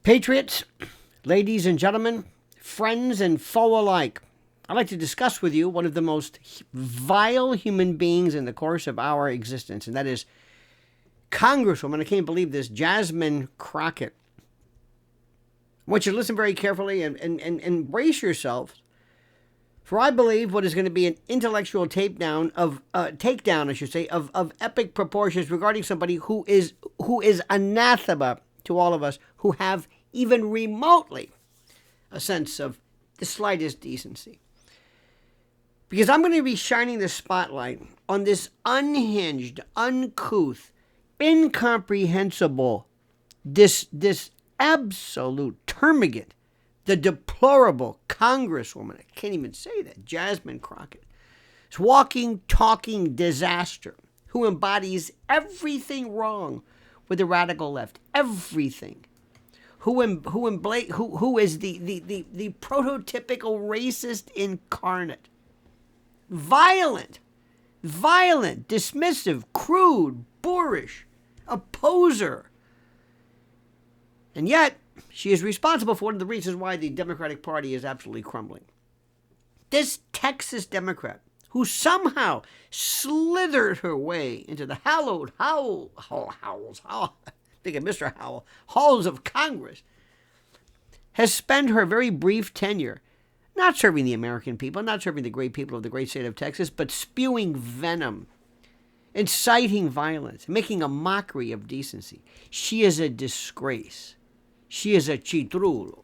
Patriots, ladies and gentlemen, friends and foe alike, I'd like to discuss with you one of the most vile human beings in the course of our existence, and that is Congresswoman, I can't believe this, Jasmine Crockett. I want you to listen very carefully and brace yourself, for I believe what is going to be an intellectual takedown of epic proportions regarding somebody who is anathema to all of us who have even remotely a sense of the slightest decency. Because I'm going to be shining the spotlight on this unhinged, uncouth, incomprehensible, this absolute termagant, the deplorable Congresswoman, I can't even say that, Jasmine Crockett, this walking, talking disaster who embodies everything wrong with the radical left, everything, who is the prototypical racist incarnate, violent, dismissive, crude, boorish, a poser. And yet, she is responsible for one of the reasons why the Democratic Party is absolutely crumbling. This Texas Democrat, who somehow slithered her way into the hallowed Mr. Howell, halls of Congress, has spent her very brief tenure not serving the American people, not serving the great people of the great state of Texas, but spewing venom, inciting violence, making a mockery of decency. She is a disgrace. She is a chitrulo.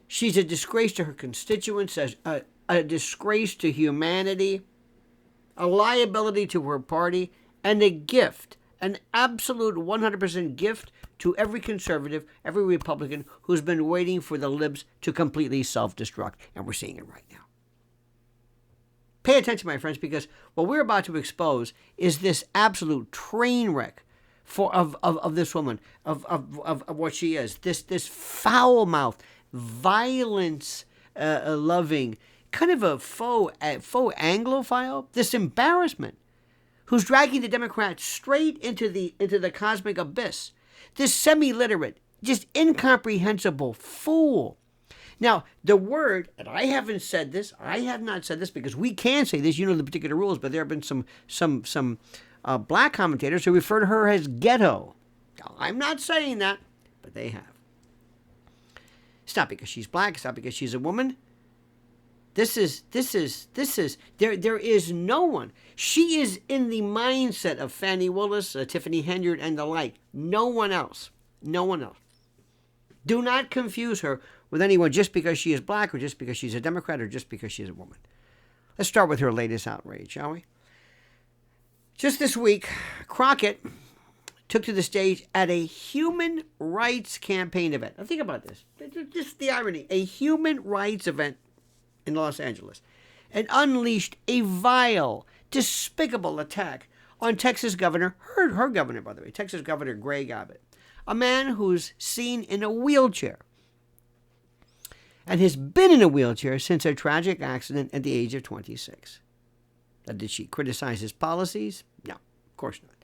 She's a disgrace to her constituents, a disgrace to humanity, a liability to her party, and a gift, an absolute 100% gift to every conservative, every Republican who's been waiting for the libs to completely self-destruct. And we're seeing it right now. Pay attention, my friends, because what we're about to expose is this absolute train wreck of this woman, of what she is. This foul-mouthed, violence-loving, kind of a faux Anglophile, this embarrassment, who's dragging the Democrats straight into the cosmic abyss. This semi-literate, just incomprehensible fool. Now, the word, and I have not said this because we can say this, you know the particular rules, but there have been some black commentators who refer to her as ghetto. Now, I'm not saying that, but they have. It's not because she's black, it's not because she's a woman. There is no one. She is in the mindset of Fannie Willis, Tiffany Henyard, and the like. No one else. Do not confuse her with anyone just because she is black or just because she's a Democrat or just because she's a woman. Let's start with her latest outrage, shall we? Just this week, Crockett took to the stage at a human rights campaign event. Now think about this. Just the irony. A human rights event in Los Angeles, and unleashed a vile, despicable attack on Texas Governor, her governor, by the way, Texas Governor Greg Abbott, a man who's seen in a wheelchair and has been in a wheelchair since a tragic accident at the age of 26. Now, did she criticize his policies? No, of course not.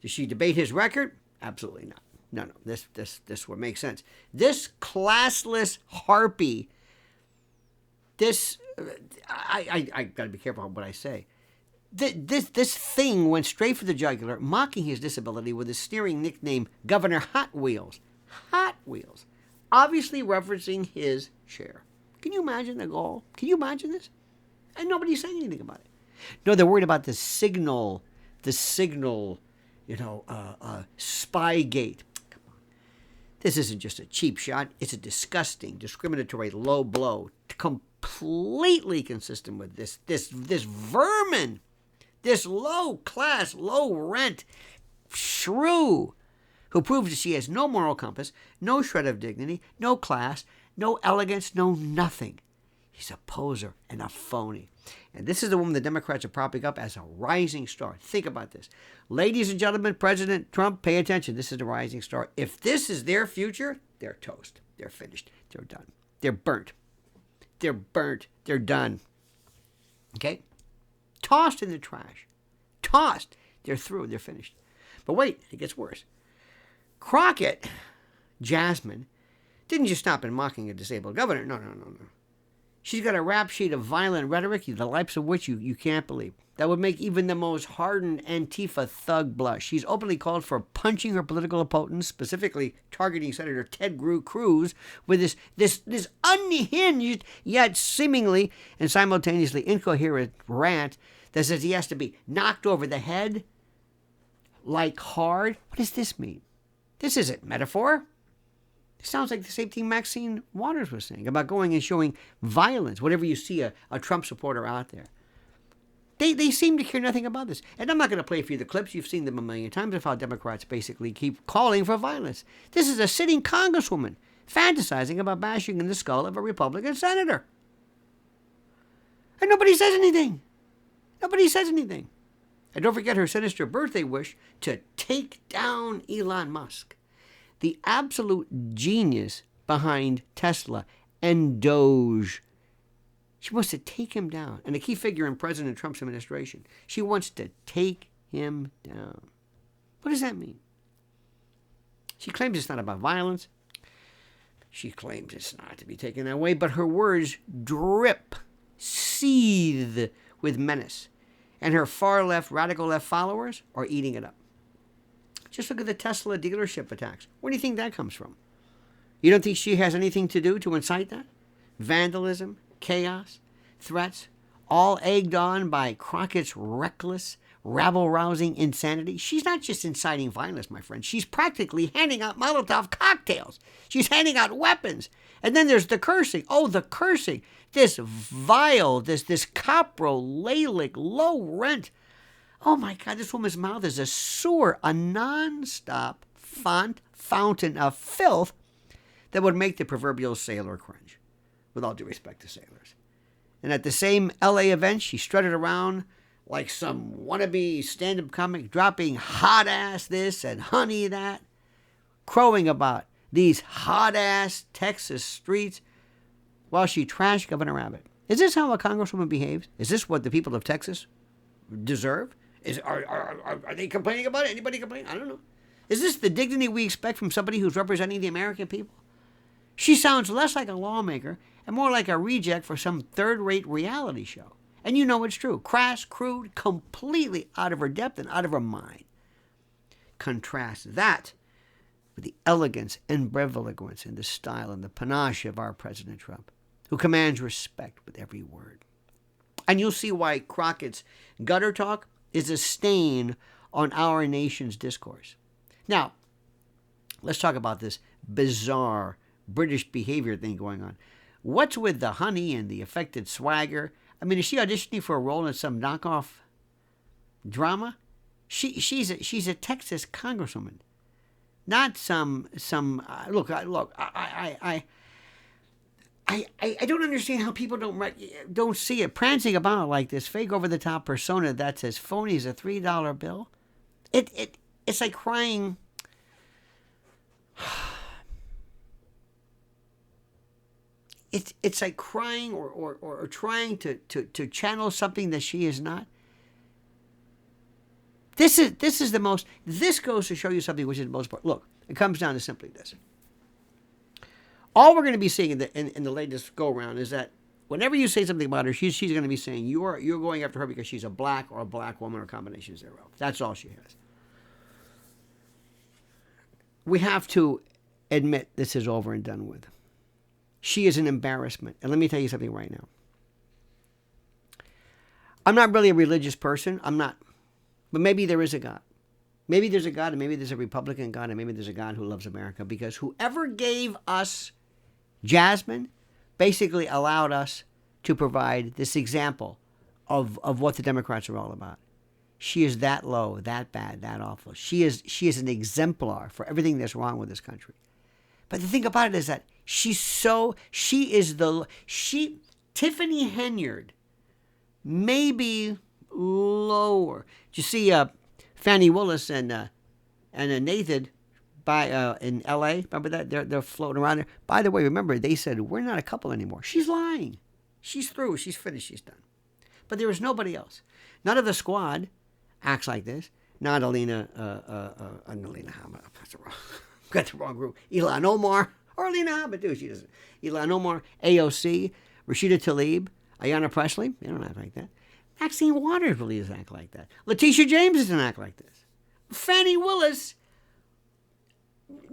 Did she debate his record? Absolutely not. No, this would make sense. This classless harpy, I got to be careful what I say. This thing went straight for the jugular, mocking his disability with a sneering nickname, Governor Hot Wheels. Hot Wheels. Obviously referencing his chair. Can you imagine the goal? Can you imagine this? And nobody's saying anything about it. No, they're worried about the signal, Spygate. Come on. This isn't just a cheap shot. It's a disgusting, discriminatory low blow, completely consistent with this vermin, this low class, low rent shrew who proves that she has no moral compass, no shred of dignity, no class, no elegance, no nothing. He's a poser and a phony. And this is the woman the Democrats are propping up as a rising star. Think about this. Ladies and gentlemen, President Trump, pay attention. This is the rising star. If this is their future, they're toast. They're finished. They're done. They're burnt. They're done. Okay? Tossed in the trash. Tossed. They're through. They're finished. But wait, it gets worse. Crockett, Jasmine, didn't just stop at mocking a disabled governor. No, no, no, no. She's got a rap sheet of violent rhetoric, the likes of which you can't believe. That would make even the most hardened Antifa thug blush. She's openly called for punching her political opponents, specifically targeting Senator Ted Cruz with this unhinged yet seemingly and simultaneously incoherent rant that says he has to be knocked over the head like hard. What does this mean? This isn't metaphor. It sounds like the same thing Maxine Waters was saying about going and showing violence whenever you see a Trump supporter out there. They seem to care nothing about this. And I'm not going to play for you the clips. You've seen them a million times of how Democrats basically keep calling for violence. This is a sitting congresswoman fantasizing about bashing in the skull of a Republican senator. And nobody says anything. Nobody says anything. And don't forget her sinister birthday wish to take down Elon Musk, the absolute genius behind Tesla and Doge. She wants to take him down. And a key figure in President Trump's administration. She wants to take him down. What does that mean? She claims it's not about violence. She claims it's not to be taken that way, but her words drip, seethe with menace. And her far-left, radical-left followers are eating it up. Just look at the Tesla dealership attacks. Where do you think that comes from? You don't think she has anything to do to incite that? Vandalism, chaos, threats, all egged on by Crockett's reckless, rabble-rousing insanity. She's not just inciting violence, my friend. She's practically handing out Molotov cocktails. She's handing out weapons. And then there's the cursing. Oh, the cursing. This vile, this coprolalic, low rent. Oh my God, this woman's mouth is a sewer, a non-stop fountain of filth that would make the proverbial sailor cringe, with all due respect to sailors. And at the same LA event, she strutted around like some wannabe stand-up comic, dropping hot-ass this and honey that, crowing about these hot-ass Texas streets while she trashed Governor Abbott. Is this how a congresswoman behaves? Is this what the people of Texas deserve? Are they complaining about it? Anybody complaining? I don't know. Is this the dignity we expect from somebody who's representing the American people? She sounds less like a lawmaker and more like a reject for some third-rate reality show. And you know it's true. Crass, crude, completely out of her depth and out of her mind. Contrast that with the elegance and breviloquence and the style and the panache of our President Trump, who commands respect with every word. And you'll see why Crockett's gutter talk is a stain on our nation's discourse. Now, let's talk about this bizarre British behavior thing going on. What's with the honey and the affected swagger? I mean, is she auditioning for a role in some knockoff drama? She's a Texas congresswoman, not some. Look. I don't understand how people don't see it prancing about like this fake over the top persona that's as phony as a $3 bill. It's like crying. It's like crying or trying to channel something that she is not. This is the most. This goes to show you something which is the most important. Look, it comes down to simply this. All we're going to be seeing in the latest go around is that whenever you say something about her, she's going to be saying you're going after her because she's a black or a black woman or combinations thereof. That's all she has. We have to admit this is over and done with. She is an embarrassment. And let me tell you something right now. I'm not really a religious person. I'm not. But maybe there is a God. Maybe there's a God, and maybe there's a Republican God, and maybe there's a God who loves America, because whoever gave us Jasmine basically allowed us to provide this example of what the Democrats are all about. She is that low, that bad, that awful. She is an exemplar for everything that's wrong with this country. But the thing about it is that Tiffany Henyard may be lower. Did you see Fannie Willis and Nathan in L.A.? Remember that? They're floating around there. By the way, remember, they said, we're not a couple anymore. She's lying. She's through. She's finished. She's done. But there is nobody else. None of the squad acts like this. Not Alina, Got the wrong group. Ilhan Omar. Or Lena Hobbit, too. She doesn't. Elon Omar, AOC, Rashida Tlaib, Ayanna Pressley. They don't act like that. Maxine Waters really doesn't act like that. Letitia James doesn't act like this. Fannie Willis,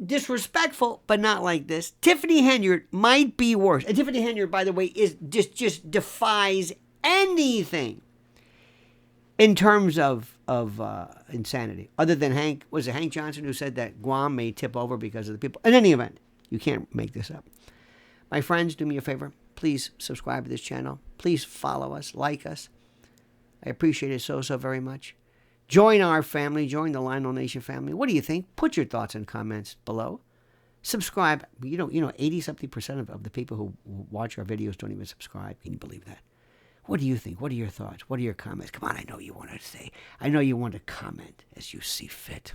disrespectful, but not like this. Tiffany Henyard might be worse. And Tiffany Henyard, by the way, is just defies anything in terms of insanity. Other than Hank Johnson who said that Guam may tip over because of the people. In any event, you can't make this up. My friends, do me a favor. Please subscribe to this channel. Please follow us, like us. I appreciate it so very much. Join our family. Join the Lionel Nation family. What do you think? Put your thoughts and comments below. Subscribe. 80-something% of the people who watch our videos don't even subscribe. Can you believe that? What do you think? What are your thoughts? What are your comments? Come on, I know you want to say. I know you want to comment as you see fit.